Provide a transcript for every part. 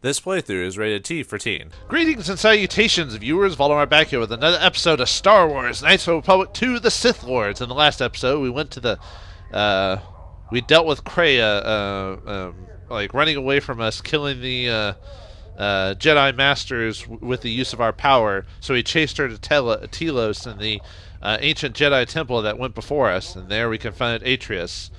This playthrough is rated T for teen. Greetings and salutations, viewers. Vauldemare back here with another episode of Star Wars: Knights of the Republic 2: The Sith Lords. In the last episode, we went to the, we dealt with Kreia, like running away from us, killing the Jedi Masters with the use of our power. So we chased her to Telos in the ancient Jedi temple that went before us, and there we confronted Atreus,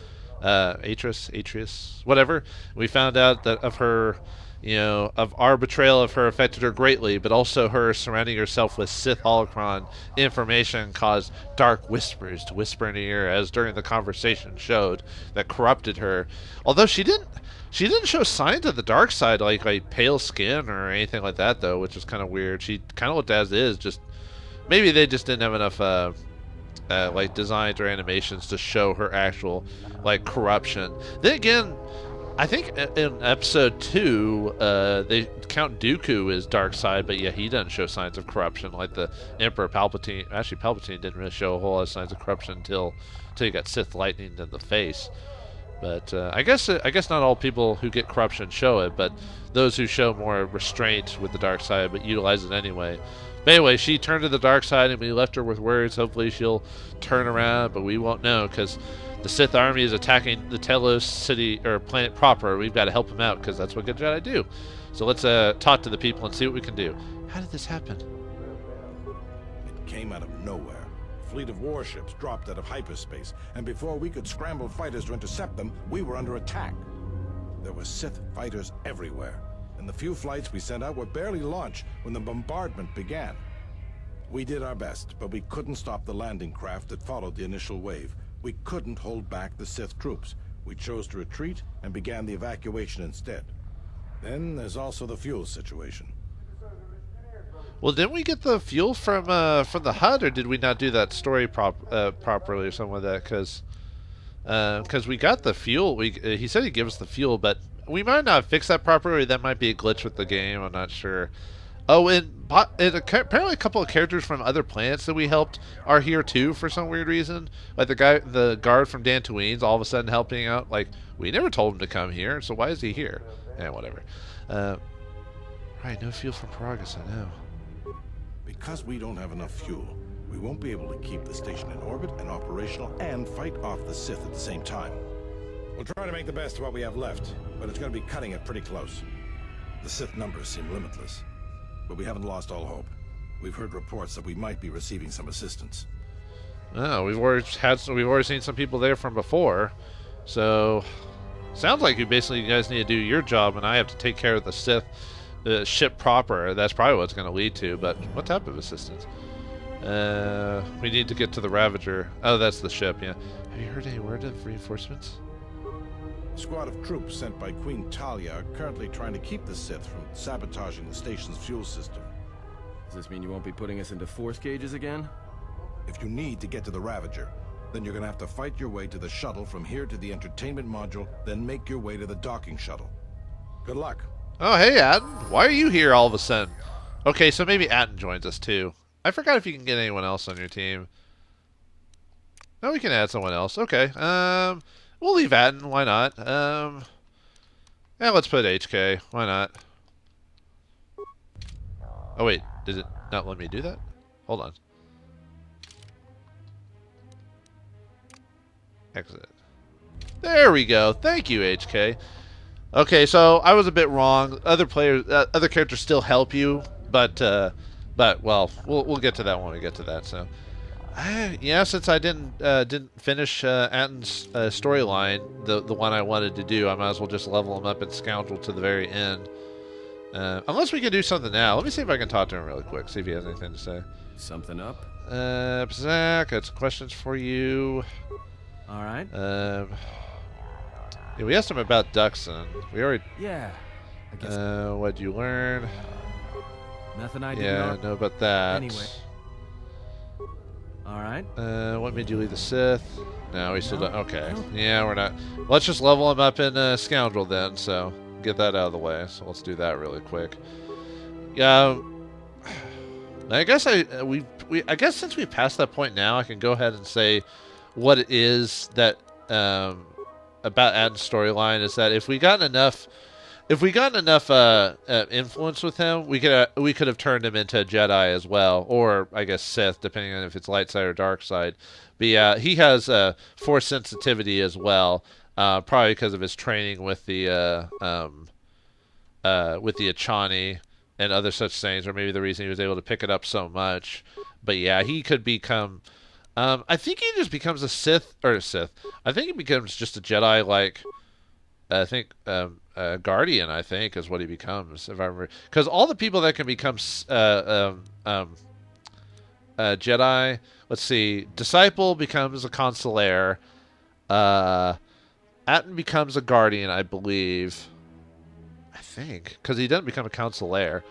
whatever. We found out that of her. Of our betrayal of her affected her greatly, but also her surrounding herself with Sith holocron information caused dark whispers to whisper in her ear, as during the conversation showed, that corrupted her. Although she didn't show signs of the dark side, like pale skin or anything like that, though, which is kind of weird. She kind of looked as is, just maybe they just didn't have enough like designs or animations to show her actual like corruption. Then again, I think in episode 2, they count Dooku as dark side, but yeah, he doesn't show signs of corruption like the Emperor Palpatine. Actually, Palpatine didn't really show a whole lot of signs of corruption until he got Sith lightning in the face. But I guess not all people who get corruption show it, but those who show more restraint with the dark side but utilize it anyway. But anyway, she turned to the dark side, and we left her with words. Hopefully she'll turn around, but we won't know because the Sith army is attacking the Telos city or planet proper. We've got to help them out because that's what good Jedi do. So let's talk to the people and see what we can do. How did this happen? It came out of nowhere. A fleet of warships dropped out of hyperspace, and before we could scramble fighters to intercept them, we were under attack. There were Sith fighters everywhere, and the few flights we sent out were barely launched when the bombardment began. We did our best, but we couldn't stop the landing craft that followed the initial wave. We couldn't hold back the Sith troops. We chose to retreat and began the evacuation instead. Then there's also the fuel situation. Well, didn't we get the fuel from the HUD, or did we not do that story properly or something like that? Because we got the fuel. He said he'd give us the fuel, but we might not fix that properly. That might be a glitch with the game. I'm not sure. Oh, and apparently a couple of characters from other planets that we helped are here too for some weird reason. Like the guard from Dantooine's all of a sudden helping out. Like, we never told him to come here, so why is he here? Yeah, whatever. Right, no fuel from Paragus, I know. Because we don't have enough fuel, we won't be able to keep the station in orbit and operational and fight off the Sith at the same time. We'll try to make the best of what we have left, but it's going to be cutting it pretty close. The Sith numbers seem limitless. But we haven't lost all hope. We've heard reports that we might be receiving some assistance. Oh, we've already seen some people there from before. So, sounds like you guys need to do your job, and I have to take care of the Sith ship proper. That's probably what it's going to lead to. But what type of assistance? We need to get to the Ravager. Oh, that's the ship. Yeah. Have you heard any word of reinforcements? A squad of troops sent by Queen Talia are currently trying to keep the Sith from sabotaging the station's fuel system. Does this mean you won't be putting us into force cages again? If you need to get to the Ravager, then you're gonna have to fight your way to the shuttle from here to the entertainment module, then make your way to the docking shuttle. Good luck. Oh, hey, Atten. Why are you here all of a sudden? Okay, so maybe Atten joins us too. I forgot if you can get anyone else on your team. No, we can add someone else. Okay. We'll leave Atten. Why not? Yeah, let's put HK. Why not? Oh, wait. Did it not let me do that? Hold on. Exit. There we go. Thank you, HK. Okay, so I was a bit wrong. Other characters still help you, but well, we'll get to that when we get to that. So. Yeah, since I didn't finish Atten's storyline, the one I wanted to do, I might as well just level him up and scoundrel to the very end. Unless we can do something now. Let me see if I can talk to him really quick, see if he has anything to say. Something up? Zach, I got some questions for you. All right. Yeah, we asked him about Duxon. We already... Yeah, I guess... what'd you learn? Nothing I didn't know. Know about that. Anyway. All right. What made you leave the Sith? No, we still don't. Okay. Yeah, we're not. Let's just level him up in Scoundrel then, so get that out of the way. So let's do that really quick. Yeah. I guess I guess since we passed that point now, I can go ahead and say what it is that about Adam's storyline is that if we got enough if we got enough influence with him, we could have turned him into a Jedi as well, or I guess Sith, depending on if it's light side or dark side. But yeah, he has Force sensitivity as well, probably because of his training with the Achani and other such things, or maybe the reason he was able to pick it up so much. But yeah, he could become. I think he just becomes a Sith. I think he becomes just a Jedi, like I think Guardian. I think is what he becomes, if I remember. Because all the people that can become Jedi. Let's see. Disciple becomes a Consular. Atten becomes a Guardian, I believe. I think because he doesn't become a Consular.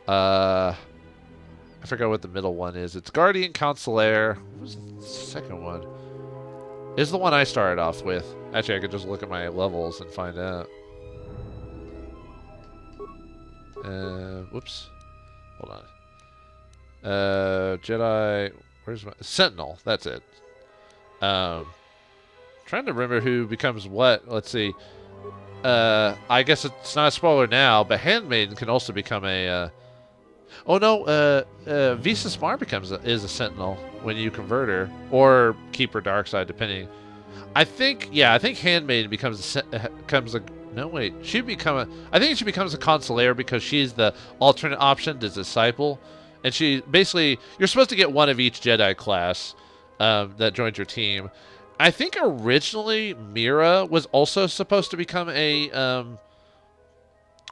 I forgot what the middle one is. It's Guardian, Consular. What was the second one? Is the one I started off with. Actually, I could just look at my levels and find out. Whoops. Hold on. Jedi. Where's my Sentinel? That's it. Trying to remember who becomes what. Let's see. I guess it's not a spoiler now, but Handmaiden can also become a. Oh no, Visa Smart is a Sentinel when you convert her, or keep her dark side, depending. I think Handmaiden becomes a. No wait, I think she becomes a Consular because she's the alternate option to Disciple, and she basically you're supposed to get one of each Jedi class that joins your team. I think originally Mira was also supposed to become a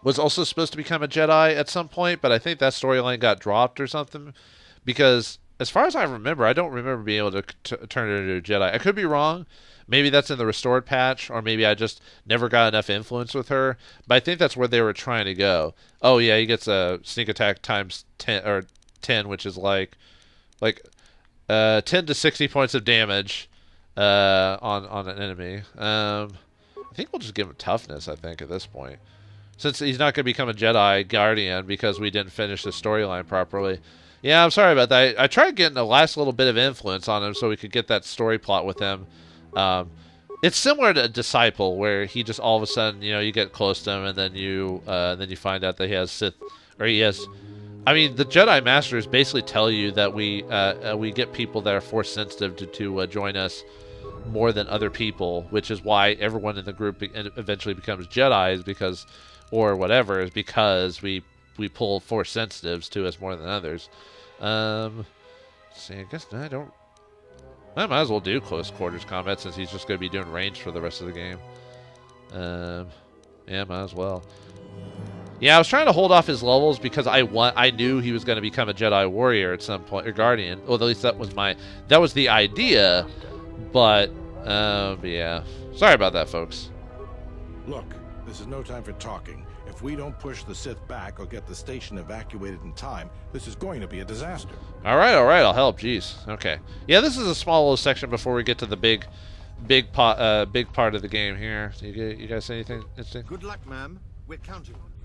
Jedi at some point, but I think that storyline got dropped or something. Because as far as I remember, I don't remember being able to turn her into a Jedi. I could be wrong. Maybe that's in the restored patch, or maybe I just never got enough influence with her. But I think that's where they were trying to go. Oh yeah, he gets a sneak attack times 10 or 10, which is like 10 to 60 points of damage. On an enemy. I think we'll just give him toughness, I think, at this point. Since he's not going to become a Jedi Guardian because we didn't finish the storyline properly. Yeah, I'm sorry about that. I tried getting the last little bit of influence on him so we could get that story plot with him. It's similar to a Disciple, where he just all of a sudden, you get close to him and then you find out that he has Sith, or he has... I mean, the Jedi Masters basically tell you that we get people that are Force sensitive to join us more than other people, which is why everyone in the group eventually becomes Jedis, because we pull Force sensitives to us more than others. Let's see, I guess I might as well do close quarters combat since he's just going to be doing range for the rest of the game. Yeah, might as well. Yeah, I was trying to hold off his levels because I knew he was going to become a Jedi warrior at some point, or Guardian. Well, at least that was the idea. But yeah. Sorry about that, folks. Look, this is no time for talking. If we don't push the Sith back or get the station evacuated in time, this is going to be a disaster. All right, I'll help. Jeez. Okay. Yeah, this is a small little section before we get to the big part of the game here. You guys say anything interesting? Good luck, ma'am. We're counting on you.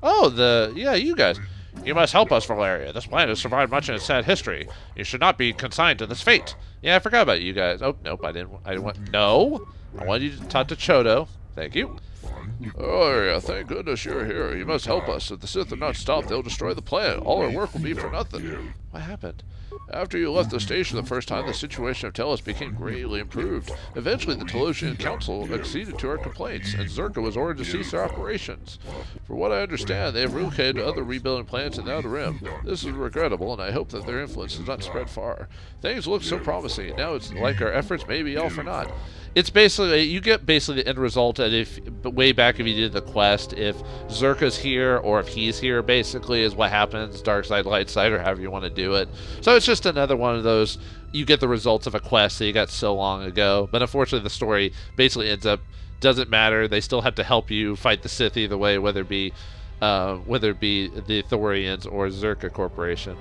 Oh, you guys. You must help us, Valeria. This planet has survived much in its sad history. You should not be consigned to this fate. Yeah, I forgot about you guys. Oh, nope, I didn't want... No! I wanted you to talk to Chodo. Thank you. Oh, yeah, thank goodness you're here. You must help us. If the Sith are not stopped, they'll destroy the planet. All our work will be for nothing. What happened? After you left the station the first time, the situation of Telos became greatly improved. Eventually, the Telosian Council acceded to our complaints, and Zerka was ordered to cease their operations. For what I understand, they have relocated to other rebuilding plants in the Outer Rim. This is regrettable, and I hope that their influence does not spread far. Things look so promising, and now it's like our efforts may be all for naught. It's basically, you get basically the end result, and way back if you did the quest, if Zerka's here, or if he's here, basically, is what happens, dark side, light side, or however you want to do it. So it's just another one of those, you get the results of a quest that you got so long ago, but unfortunately the story basically ends up, doesn't matter, they still have to help you fight the Sith either way, whether it be the Thorians or Zerka Corporation.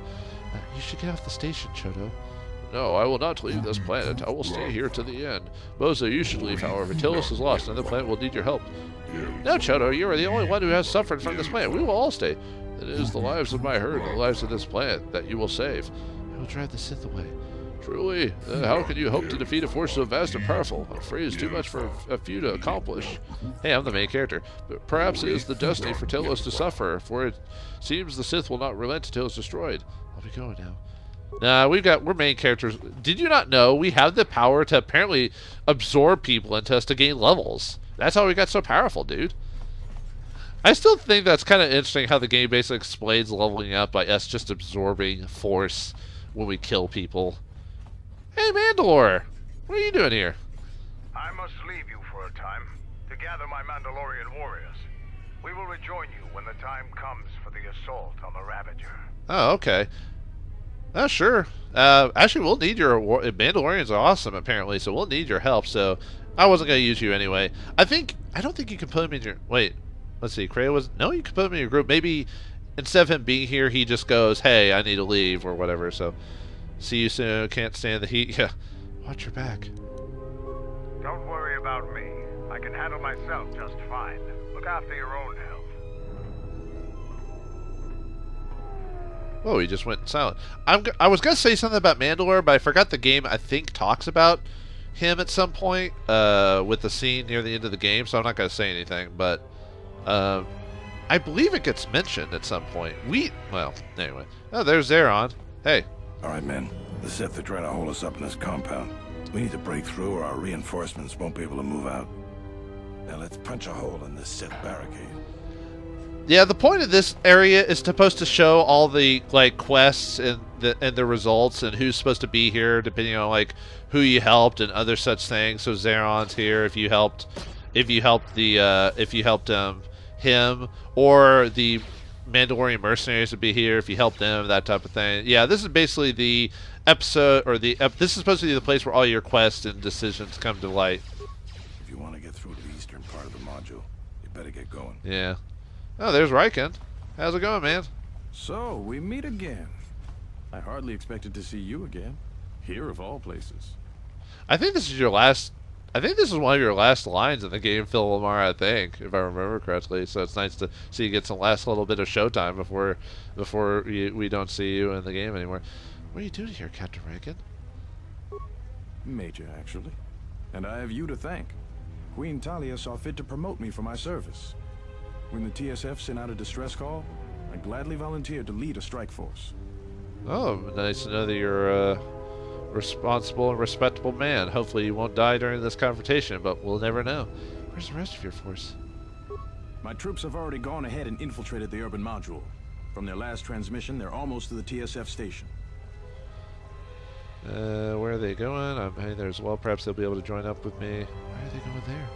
You should get off the station, Chodo. No, I will not leave this planet. I will stay here to the end. Boza, you should leave, however. Telos is lost, and the planet will need your help. No, Chodo, you are the only one who has suffered from this planet. We will all stay. It is the lives of my herd, the lives of this planet, that you will save. I will drive the Sith away. Truly, how can you hope to defeat a force so vast and powerful? I'm afraid it's too much for a few to accomplish. Hey, I'm the main character. But perhaps it is the destiny for Telos to suffer, for it seems the Sith will not relent until it's destroyed. I'll be going now. Nah, we're main characters. Did you not know we have the power to apparently absorb people into us to gain levels? That's how we got so powerful, dude. I still think that's kind of interesting how the game basically explains leveling up by us just absorbing force when we kill people. Hey, Mandalore! What are you doing here? I must leave you for a time to gather my Mandalorian warriors. We will rejoin you when the time comes for the assault on the Ravager. Oh, okay. Oh, sure. Actually, we'll need your... Mandalorians are awesome, apparently, so we'll need your help, so I wasn't going to use you anyway. I don't think you can put him in your... Wait, let's see. Kreia was... No, you can put him in your group. Maybe instead of him being here, he just goes, hey, I need to leave, or whatever, so... See you soon. Can't stand the heat. Yeah. Watch your back. Don't worry about me. I can handle myself just fine. Look after your own health. Oh, he just went silent. I was going to say something about Mandalore, but I forgot the game, I think, talks about him at some point with the scene near the end of the game, so I'm not going to say anything, but I believe it gets mentioned at some point. Well, anyway. Oh, there's Zeron. Hey. All right, men. The Sith are trying to hold us up in this compound. We need to break through or our reinforcements won't be able to move out. Now let's punch a hole in this Sith barricade. Yeah, the point of this area is supposed to show all the quests and the results and who's supposed to be here, depending on who you helped and other such things. So Zeron's here if you helped him, or the Mandalorian mercenaries would be here if you helped them, that type of thing. Yeah, this is basically the episode, or this is supposed to be the place where all your quests and decisions come to light. If you want to get through to the eastern part of the module, you better get going. Yeah. Oh, there's Riken. How's it going, man? So, we meet again. I hardly expected to see you again. Here of all places. I think this is your last... I think this is one of your last lines in the game, Vauldemare, I think, if I remember correctly. So it's nice to see you get some last little bit of showtime before we don't see you in the game anymore. What are you doing here, Captain Riken? Major, actually. And I have you to thank. Queen Talia saw fit to promote me for my service. When the TSF sent out a distress call, I gladly volunteered to lead a strike force. Oh, nice to know that you're a responsible and respectable man. Hopefully you won't die during this confrontation, but we'll never know. Where's the rest of your force? My troops have already gone ahead and infiltrated the urban module. From their last transmission, they're almost to the TSF station. Where are they going? I'm heading there as well. Perhaps they'll be able to join up with me. Why are they going there?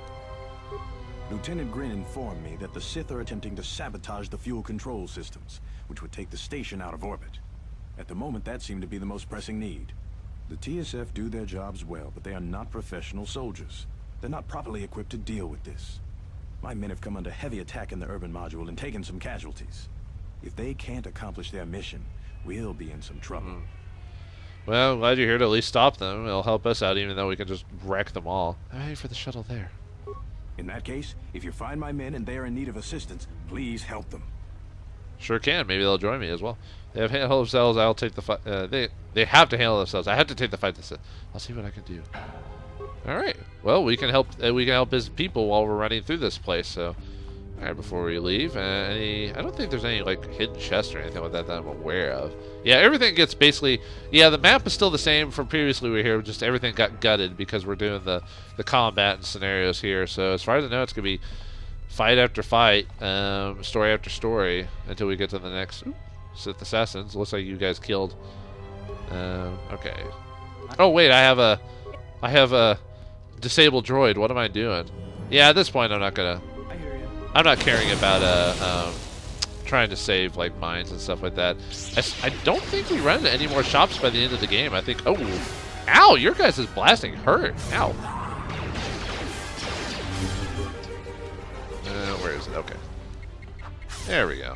Lieutenant Grin informed me that the Sith are attempting to sabotage the fuel control systems, which would take the station out of orbit. At the moment, that seemed to be the most pressing need. The TSF do their jobs well, but they are not professional soldiers. They're not properly equipped to deal with this. My men have come under heavy attack in the urban module and taken some casualties. If they can't accomplish their mission, we'll be in some trouble. Well, I'm glad you're here to at least stop them. It'll help us out, even though we can just wreck them all. I'm ready for the shuttle there. In that case, if you find my men and they are in need of assistance, please help them. Sure can. Maybe they'll join me as well. They have handle themselves. I'll take the fight. They have to handle themselves. I have to take the fight. I'll see what I can do. All right. Well, we can help. We can help his people while we're running through this place. So, all right. Before we leave, I don't think there's any hidden chests or anything like that I'm aware of. Yeah, everything gets basically. Yeah, the map is still the same from previously. We were here. Just everything got gutted because we're doing the combat and scenarios here. So as far as I know, it's gonna be fight after fight, story after story until we get to the next Sith assassins. Looks like you guys killed. Okay. Oh wait, I have a disabled droid. What am I doing? Yeah, at this point, I'm not caring about trying to save mines and stuff like that. I don't think we run into any more shops by the end of the game. I think. Oh, ow! Your guys' blasting hurt. Ow. Where is it? Okay. There we go.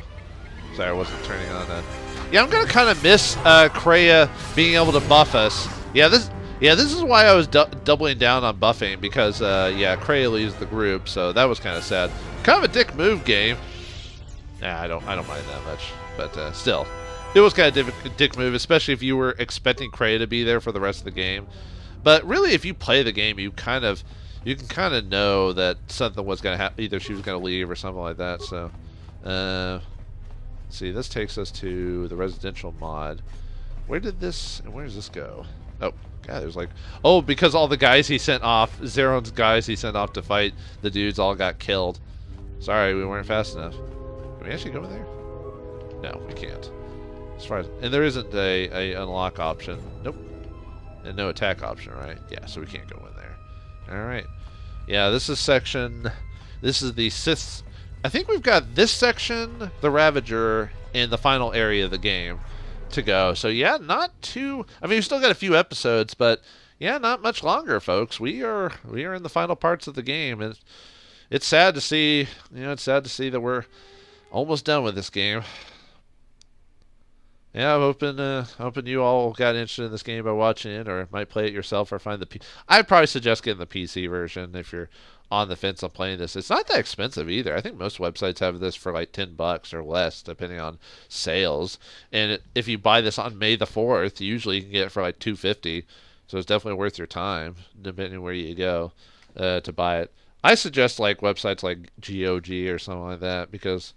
Sorry, I wasn't turning on that. Yeah, I'm gonna kind of miss Kreia being able to buff us. Yeah, this is why I was doubling down on buffing, because yeah, Kreia leaves the group, so that was kind of sad. Kind of a dick move, game. Nah, I don't mind that much, but still, It was kind of a dick move, especially if you were expecting Kreia to be there for the rest of the game. But really, if you play the game, you can kind of know that something was going to happen. Either she was going to leave or something like that. So, let's see, this takes us to the residential mod. Where does this go? Oh, God, there's like... Oh, because all the guys he sent off, Zeron's guys he sent off to fight the dudes all got killed. Sorry, we weren't fast enough. Can we actually go in there? No, we can't. As far as, and there isn't a unlock option. Nope. And no attack option, right? Yeah, so we can't go in there. Alright. Yeah, this is section... This is the Sith... I think we've got this section, the Ravager, and the final area of the game to go. So yeah, not too... I mean, we've still got a few episodes, but yeah, not much longer, folks. We are in the final parts of the game, and it's sad to see... You know, it's sad to see that we're almost done with this game. Yeah, I'm hoping you all got interested in this game by watching it, or might play it yourself, or find the I'd probably suggest getting the PC version if you're on the fence on playing this. It's not that expensive either. I think most websites have this for like $10 or less, depending on sales. And if you buy this on May the 4th, usually you can get it for like $250. So it's definitely worth your time, depending where you go to buy it. I suggest like websites like GOG or something like that, because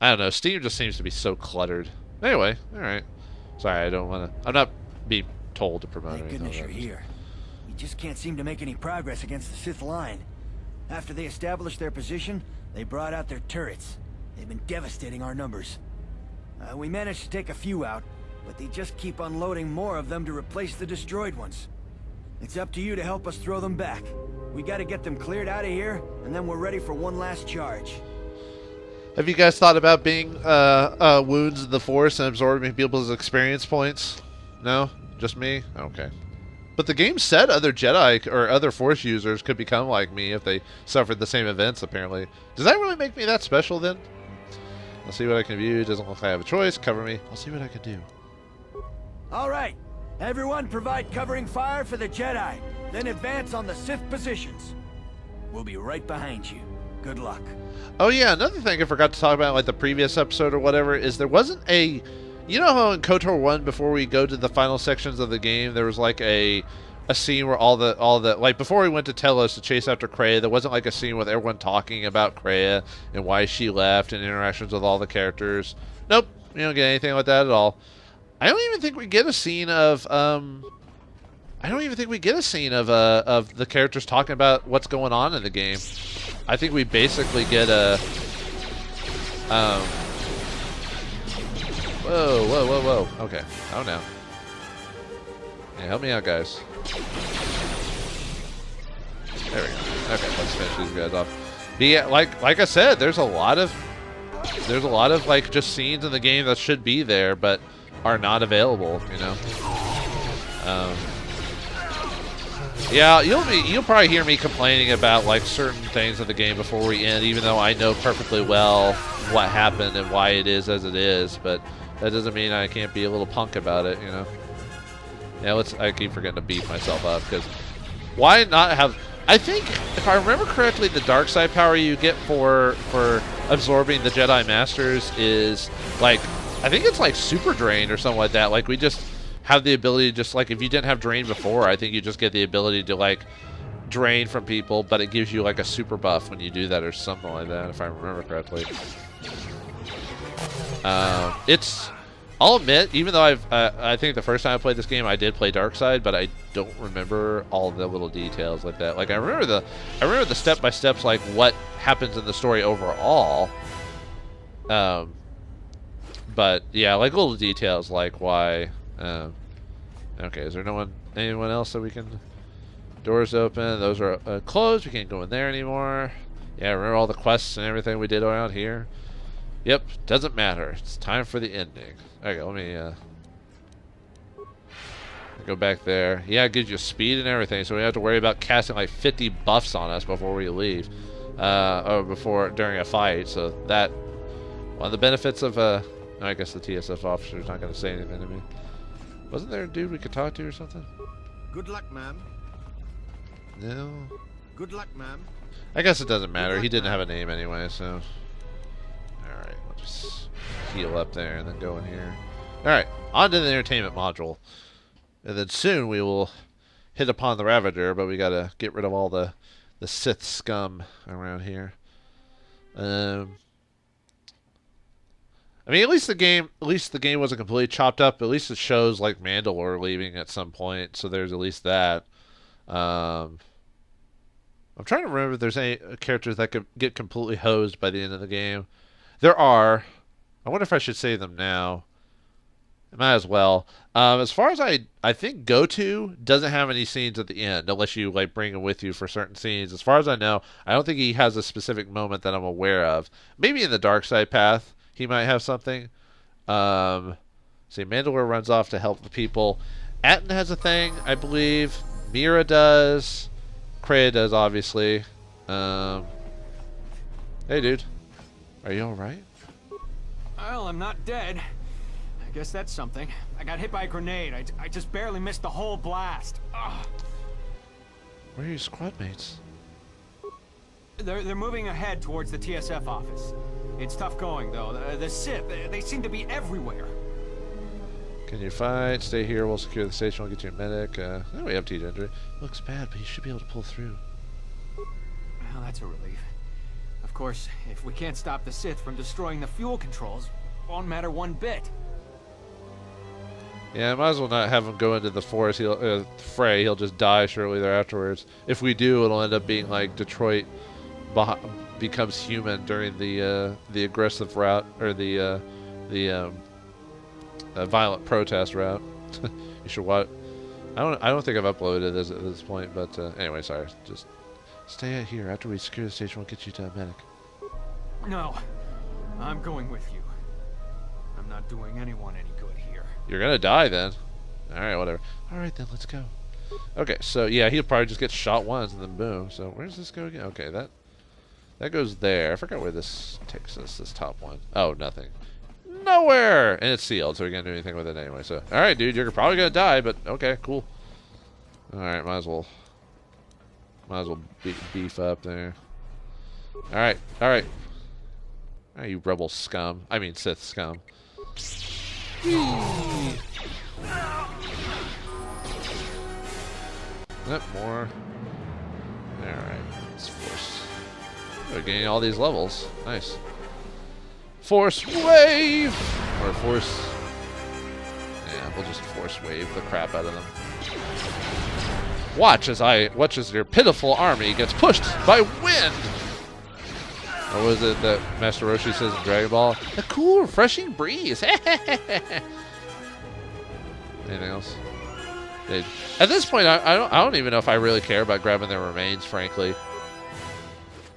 I don't know, Steam just seems to be so cluttered. Anyway, alright. Sorry, I don't want to... I'm not being told to promote Thank anything. goodness you're here. We just can't seem to make any progress against the Sith line. After they established their position, they brought out their turrets. They've been devastating our numbers. We managed to take a few out, but they just keep unloading more of them to replace the destroyed ones. It's up to you to help us throw them back. We gotta get them cleared out of here, and then we're ready for one last charge. Have you guys thought about being wounds in the Force and absorbing people's experience points? No? Just me? Okay. But the game said other Jedi or other Force users could become like me if they suffered the same events, apparently. Does that really make me that special, then? I'll see what I can view. Doesn't look like I have a choice. Cover me. I'll see what I can do. All right. Everyone provide covering fire for the Jedi. Then advance on the Sith positions. We'll be right behind you. Good luck. Oh yeah, another thing I forgot to talk about, like the previous episode or whatever, is there wasn't a... You know how in KOTOR 1, before we go to the final sections of the game, there was like a scene where all the like before we went to Telos to chase after Kreia, there wasn't like a scene with everyone talking about Kreia and why she left and interactions with all the characters. Nope, we don't get anything like that at all. I don't even think we get a scene of of the characters talking about what's going on in the game. I think we basically get a whoa. Okay. Oh no. Yeah, help me out, guys. There we go. Okay, let's finish these guys off. But yeah, like I said, there's a lot of like just scenes in the game that should be there but are not available, you know. Yeah, you'll probably hear me complaining about like certain things of the game before we end, even though I know perfectly well what happened and why it is as it is, but that doesn't mean I can't be a little punk about it, you know. Yeah, I keep forgetting to beat myself up, because why not have... I think, if I remember correctly, the dark side power you get for absorbing the Jedi Masters is, like, I think it's like Super Drain or something like that. Like, we just have the ability to just, like, if you didn't have Drain before, I think you just get the ability to, like, drain from people, but it gives you, like, a super buff when you do that or something like that, if I remember correctly. I'll admit, even though I think the first time I played this game, I did play Darkseid, but I don't remember all the little details like that. Like I remember the step-by-steps, like what happens in the story overall. But yeah, like little details, like why. Okay, is there anyone else that we can? Doors open. Those are closed. We can't go in there anymore. Yeah, remember all the quests and everything we did around here. Yep, doesn't matter. It's time for the ending. Okay, let me go back there. Yeah, it gives you speed and everything, so we don't have to worry about casting like 50 buffs on us before we leave, or during a fight. So that one of the benefits of I guess the TSF officer's not going to say anything to me. Wasn't there a dude we could talk to or something? Good luck, ma'am. No. Good luck, ma'am. I guess it doesn't matter. He didn't have a name anyway, so. Alright, we'll just heal up there and then go in here. Alright, on to the entertainment module. And then soon we will hit upon the Ravager, but we gotta get rid of all the Sith scum around here. I mean, at least the game wasn't completely chopped up. At least it shows like Mandalore leaving at some point, so there's at least that. I'm trying to remember if there's any characters that could get completely hosed by the end of the game. There are. I wonder if I should say them now. I might as well. As far as I think Go-To doesn't have any scenes at the end, unless you like bring him with you for certain scenes. As far as I know, I don't think he has a specific moment that I'm aware of. Maybe in the Dark Side Path, he might have something. See, Mandalore runs off to help the people. Atten has a thing, I believe. Mira does. Kreia does, obviously. Hey, dude. Are you alright? Well, I'm not dead. I guess that's something. I got hit by a grenade. I just barely missed the whole blast. Ugh. Where are your squad mates? They're moving ahead towards the TSF office. It's tough going, though. The Sith, they seem to be everywhere. Can you fight? Stay here. We'll secure the station. We'll get you a medic. Oh, we have T injury. Looks bad, but you should be able to pull through. Well, that's a relief. Of course, if we can't stop the Sith from destroying the fuel controls, won't matter one bit. Yeah, might as well not have him go into the forest. Fray. He'll just die shortly there afterwards. If we do, it'll end up being like Detroit becomes human during the aggressive route, or the violent protest route. You should watch. I don't think I've uploaded this at this point, but anyway, sorry. Just stay out here. After we secure the station, we'll get you to a medic. No, I'm going with you. I'm not doing anyone any good here. You're gonna die then. All right, whatever. All right then, let's go. Okay, so yeah, he'll probably just get shot once and then boom. So where does this go again? Okay, that goes there. I forgot where this takes us. This top one. Oh, nothing. Nowhere, and it's sealed, so we can't do anything with it anyway. So, all right, dude, you're probably gonna die, but okay, cool. All right, might as well beef up there. All right, all right. All right, you rebel scum. I mean, Sith scum. Yep, more. All right, let's force. We're getting all these levels. Nice. Force wave! Or force... Yeah, we'll just force wave the crap out of them. Watch as your pitiful army gets pushed by wind! Or was it that Master Roshi says in Dragon Ball? A cool, refreshing breeze! Anything else? Dude. At this point, I don't even know if I really care about grabbing their remains, frankly.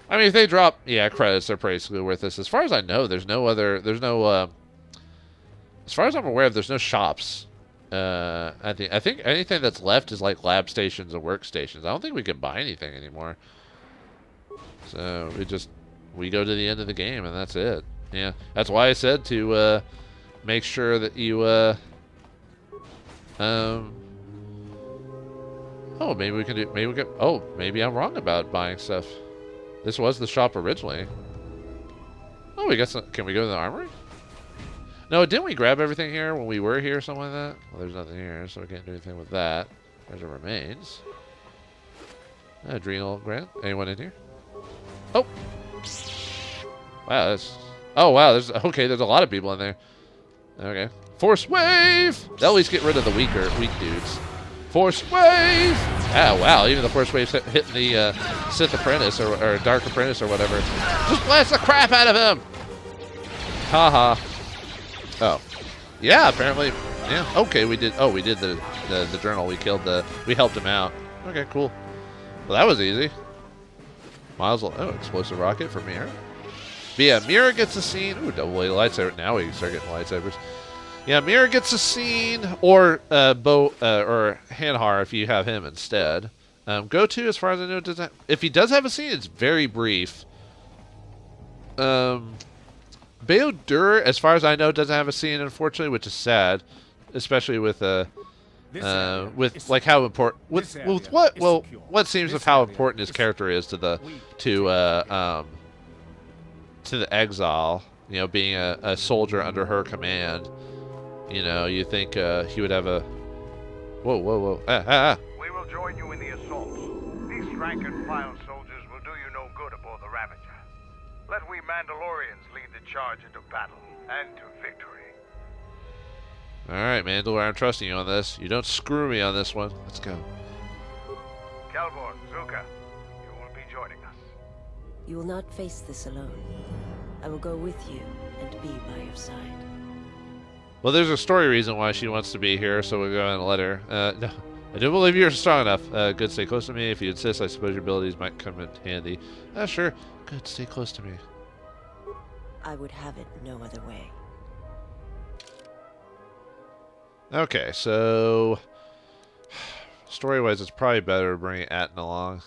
I mean, if they drop, yeah, credits are basically worth this. As far as I know, as far as I'm aware of, there's no shops. I think anything that's left is like lab stations and workstations. I don't think we can buy anything anymore. So we go to the end of the game and that's it. Yeah, that's why I said to make sure that you oh, maybe we can oh, maybe I'm wrong about buying stuff. This was the shop originally. Oh, we got some. Can we go to the armory? No, didn't we grab everything here when we were here or something like that? Well, there's nothing here, so we can't do anything with that. There's the remains. Adrenal Grant. Anyone in here? Oh. Wow, that's... Oh, wow, there's a lot of people in there. Okay. Force Wave! They'll at least get rid of the weak dudes. Force Wave! Ah, wow, even the Force Wave's hitting the Sith Apprentice or Dark Apprentice or whatever. Just blast the crap out of him! Haha. Oh. Yeah, apparently. Yeah, okay, we did the journal. We helped him out. Okay, cool. Well, that was easy. Miles, oh, explosive rocket for Mira. But yeah, Mira gets a scene. Ooh, double A lightsaber. Now we can start getting lightsabers. Yeah, Mira gets a scene, or or Hanhar if you have him instead. Go-To, as far as I know, doesn't. If he does have a scene, it's very brief. Bayo-Dur, as far as I know, doesn't have a scene, unfortunately, which is sad, especially with like how important what seems of how important his character is to the exile. You know, being a soldier under her command. You know, you think he would have a... Whoa, whoa, whoa. Ah, ah, ah. We will join you in the assault. These rank-and-file soldiers will do you no good aboard the Ravager. Let we Mandalorians lead the charge into battle and to victory. Alright, Mandalore, I'm trusting you on this. You don't screw me on this one. Let's go. Kelvor, Zuka, you will be joining us. You will not face this alone. I will go with you and be by your side. Well, there's a story reason why she wants to be here, so we'll go ahead and let her. No, I do believe you're strong enough. Good, stay close to me. If you insist, I suppose your abilities might come in handy. Sure. Good, stay close to me. I would have it no other way. Okay, so... Story-wise, it's probably better to bring Atton along.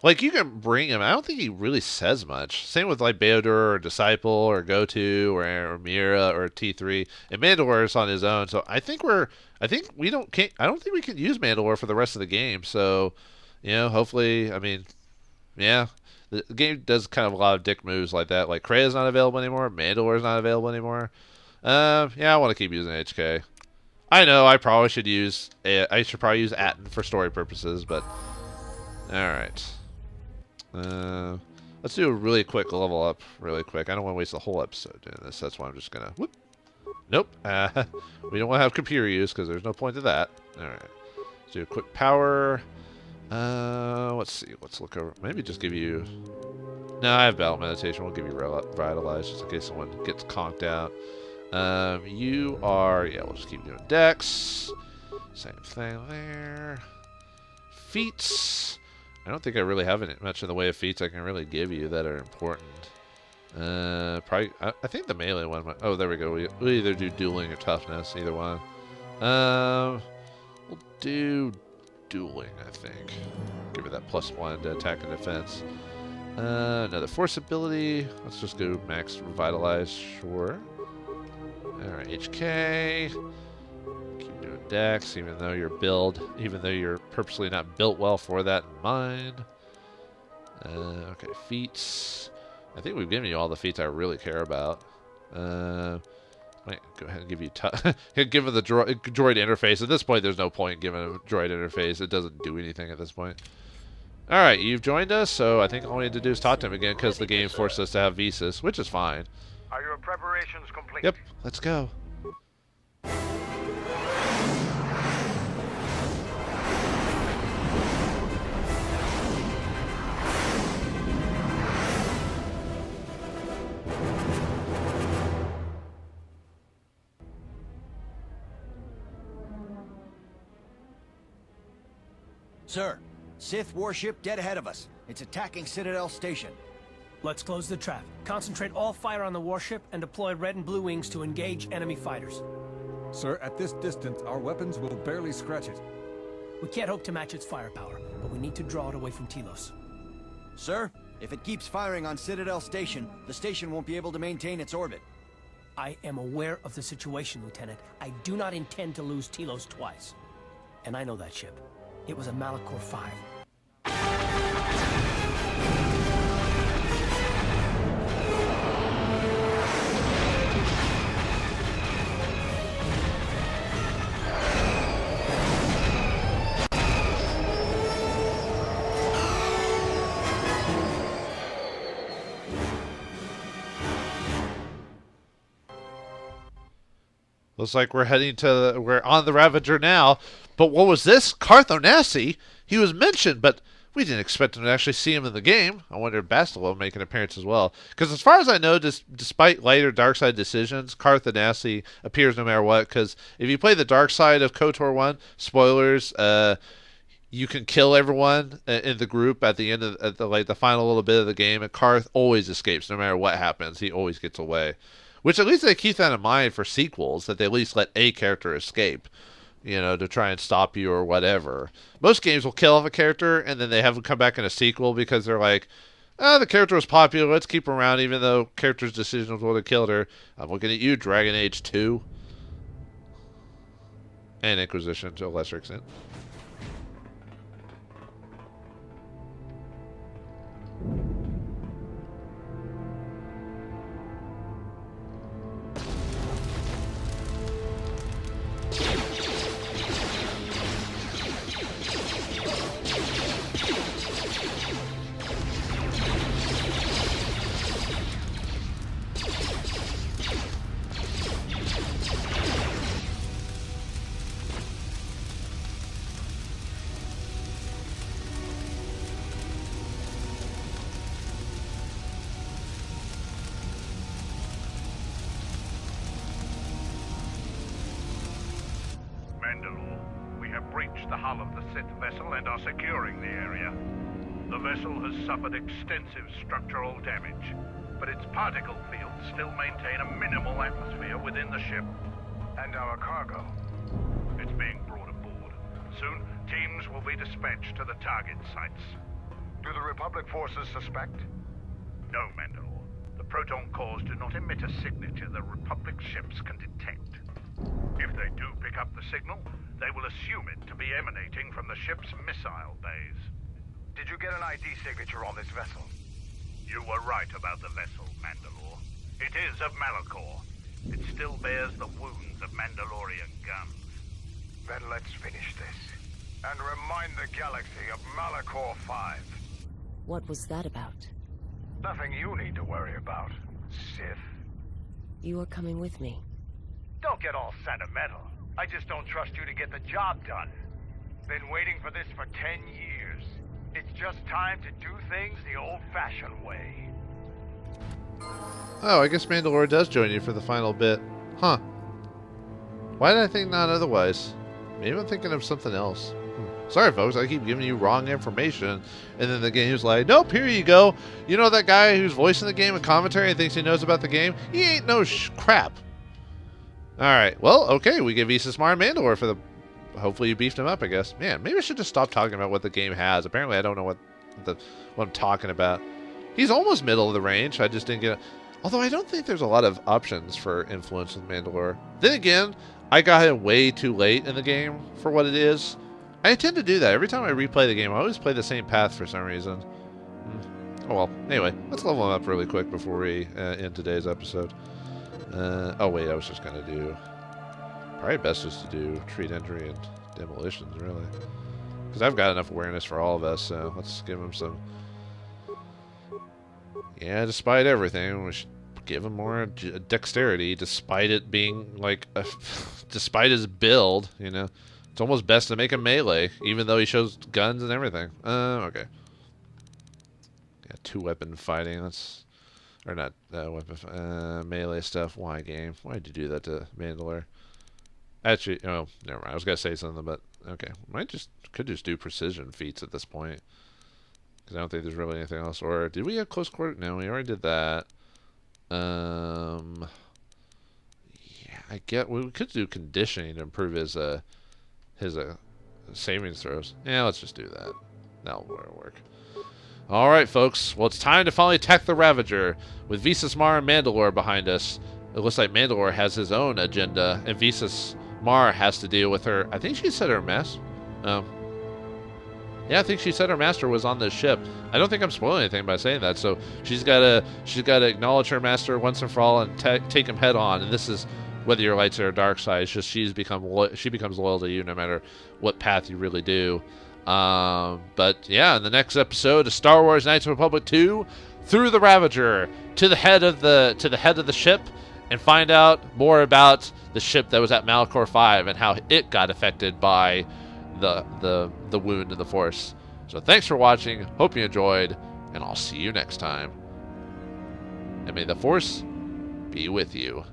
Like, you can bring him. I don't think he really says much. Same with, like, BioWare or Disciple or Goto or Mira or T3. And Mandalore is on his own, so I think I don't think we can use Mandalore for the rest of the game. So, you know, hopefully, I mean, yeah. The game does kind of a lot of dick moves like that. Like, Krea's not available anymore. Mandalore's not available anymore. Yeah, I want to keep using HK. I know I should probably use Atton for story purposes, but alright. Let's do a really quick level up really quick. I don't want to waste the whole episode doing this. That's why I'm just gonna whoop. Nope. We don't want to have computer use because there's no point to that. Alright. Let's do a quick power. Let's see. Let's look over. Maybe just give you... No, I have battle meditation. We'll give you vitalize just in case someone gets conked out. You are... Yeah, we'll just keep doing dex. Same thing there. Feats. I don't think I really have much in the way of feats I can really give you that are important. Probably... I think the melee one might... Oh, there we go. We'll either do dueling or toughness. Either one. We'll do... dueling, I think. Give it that +1 to attack and defense. Another force ability. Let's just go max revitalize. Sure. Alright, HK. Keep doing dex, even though you're purposely not built well for that in mind. Okay, feats. I think we've given you all the feats I really care about. Might go ahead and give you given the droid interface. At this point, there's no point giving a droid interface. It doesn't do anything at this point. Alright, you've joined us, so I think all we need to do is talk to him again because the game forced us to have visas, which is fine. Are your preparations complete? Yep, let's go. Sir, Sith warship dead ahead of us. It's attacking Citadel Station. Let's close the trap. Concentrate all fire on the warship and deploy red and blue wings to engage enemy fighters. Sir, at this distance, our weapons will barely scratch it. We can't hope to match its firepower, but we need to draw it away from Telos. Sir, if it keeps firing on Citadel Station, the station won't be able to maintain its orbit. I am aware of the situation, Lieutenant. I do not intend to lose Telos twice. And I know that ship. It was a Malachor 5. Looks like we're on the Ravager now. But what was this? Carth Onasi? He was mentioned, but we didn't expect him to actually see him in the game. I wonder if Bastila will make an appearance as well. Because as far as I know, despite later dark side decisions, Carth Onasi appears no matter what. Because if you play the dark side of KOTOR 1, spoilers, you can kill everyone in the group at the end of the final little bit of the game, and Carth always escapes no matter what happens. He always gets away. Which at least they keep that in mind for sequels, that they at least let a character escape, you know, to try and stop you or whatever. Most games will kill off a character, and then they have them come back in a sequel because they're like, the character was popular, let's keep her around even though character's decision was what had killed her. I'm looking at you, Dragon Age 2. And Inquisition to a lesser extent. breached the hull of the Sith vessel and are securing the area. The vessel has suffered extensive structural damage, but its particle fields still maintain a minimal atmosphere within the ship. And our cargo? It's being brought aboard. Soon, teams will be dispatched to the target sites. Do the Republic forces suspect? No, Mandalore. The proton cores do not emit a signature the Republic ships can detect. If they do pick up the signal, they will assume it to be emanating from the ship's missile bays. Did you get an ID signature on this vessel? You were right about the vessel, Mandalore. It is of Malachor. It still bears the wounds of Mandalorian guns. Then let's finish this, and remind the galaxy of Malachor 5. What was that about? Nothing you need to worry about, Sith. You are coming with me. Don't get all sentimental. I just don't trust you to get the job done. Been waiting for this for 10 years. It's just time to do things the old-fashioned way. Oh, I guess Mandalore does join you for the final bit. Huh. Why did I think not otherwise? Maybe I'm thinking of something else. Sorry, folks, I keep giving you wrong information. And then the game's like, nope, here you go. You know that guy who's voicing the game and commentary and thinks he knows about the game? He ain't no crap. Alright, well, okay, we give Visas Mar and Mandalore for the... Hopefully you beefed him up, I guess. Man, maybe I should just stop talking about what the game has. Apparently I don't know what I'm talking about. He's almost middle of the range. I just didn't get it. Although I don't think there's a lot of options for influence with Mandalore. Then again, I got him way too late in the game for what it is. I tend to do that. Every time I replay the game, I always play the same path for some reason. Oh well, anyway, let's level him up really quick before we end today's episode. Oh wait, I was just going to do... Probably best just to do treat entry and demolitions, really. Because I've got enough awareness for all of us, so let's give him some... Yeah, despite everything, we should give him more dexterity, despite it being, like, despite his build, you know. It's almost best to make him melee, even though he shows guns and everything. Okay. Yeah, 2-weapon fighting, that's... Or not, weapon, melee stuff. Why, game? Why'd you do that to Mandalore? Actually, oh, never mind. I was gonna say something, but okay. Could just do precision feats at this point, because I don't think there's really anything else. Or did we have close quarter? No, we already did that. Yeah, we could do conditioning to improve his savings throws. Yeah, let's just do that. That'll work. All right, folks. Well, it's time to finally attack the Ravager with Visas Mar and Mandalore behind us. It looks like Mandalore has his own agenda, and Visas Mar has to deal with her. I think she said her master. Yeah, I think she said her master was on this ship. I don't think I'm spoiling anything by saying that. So she's gotta acknowledge her master once and for all and take him head on. And this is whether your light side or dark side. It's just she becomes loyal to you no matter what path you really do. But yeah, in the next episode of Star Wars: Knights of the Republic 2, through the Ravager to the head of the ship, and find out more about the ship that was at Malachor 5 and how it got affected by the wound in the Force. So thanks for watching. Hope you enjoyed, and I'll see you next time. And may the Force be with you.